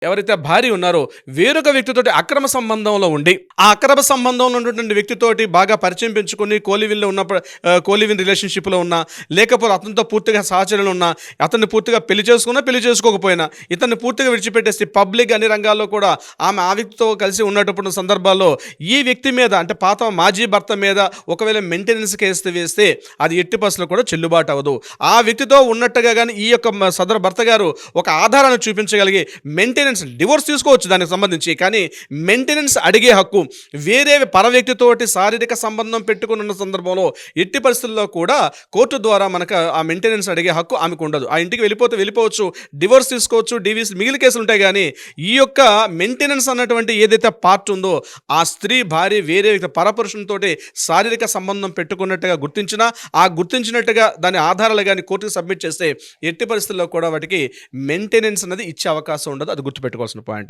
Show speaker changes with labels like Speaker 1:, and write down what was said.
Speaker 1: ఎవరైతే భార్య ఉన్నారో వేరొక వ్యక్తితోటి అక్రమ సంబంధంలో ఉండి, ఆ అక్రమ సంబంధంలో ఉన్నటువంటి వ్యక్తితోటి బాగా పరిచయం పెంచుకొని కోలివిన్‌లో ఉన్నప్పుడు కోలివిన్ రిలేషన్‌షిప్‌లో ఉన్నా, లేకపోతే అతనితో పూర్తిగా సహచర్యలు ఉన్నా, అతన్ని పూర్తిగా పెళ్లి చేసుకున్నా, పెళ్లి చేసుకోకపోయినా, ఇతన్ని పూర్తిగా విడిచిపెట్టేసి పబ్లిక్ అన్ని రంగాల్లో కూడా ఆమె ఆ వ్యక్తితో కలిసి ఉన్నటువంటి సందర్భాల్లో ఈ వ్యక్తి మీద అంటే మాజీ భర్త మీద ఒకవేళ మెయింటెనెన్స్ కేసు వేస్తే అది ఎట్టి పరిస్థితుల్లో కూడా చెల్లుబాటు అవ్వదు. ఆ వ్యక్తితో ఉన్నట్టుగా గాని ఈ యొక్క సదరు భర్త గారు ఒక ఆధారాన్ని చూపించగలిగి డివోర్స్ తీసుకోవచ్చు దానికి సంబంధించి. కానీ మెయింటెనెన్స్ అడిగే హక్కు వేరే పర వ్యక్తితోటి శారీరక సంబంధం పెట్టుకుని ఉన్న సందర్భంలో ఎట్టి పరిస్థితుల్లో కూడా కోర్టు ద్వారా మనకు ఆ మెయింటెనెన్స్ అడిగే హక్కు ఆమెకు ఉండదు. ఆ ఇంటికి వెళ్ళిపోవచ్చు, డివోర్స్ తీసుకోవచ్చు, డివిస్ మిగిలిన కేసులు ఉంటాయి. కానీ ఈ యొక్క మెయింటెనెన్స్ అన్నటువంటి ఏదైతే పార్ట్ ఉందో ఆ స్త్రీ భార్య వేరే వ్యక్తి పరపురుషునితోటి శారీరక సంబంధం పెట్టుకున్నట్టుగా గుర్తించినా, ఆ గుర్తించినట్టుగా దాని ఆధారాలు కానీ కోర్టుకు సబ్మిట్ చేస్తే ఎట్టి పరిస్థితుల్లో కూడా వాటికి మెయింటెనెన్స్ అనేది ఇచ్చే అవకాశం ఉండదు. అది గుర్తుపెట్టుకోవాల్సిన పాయింట్.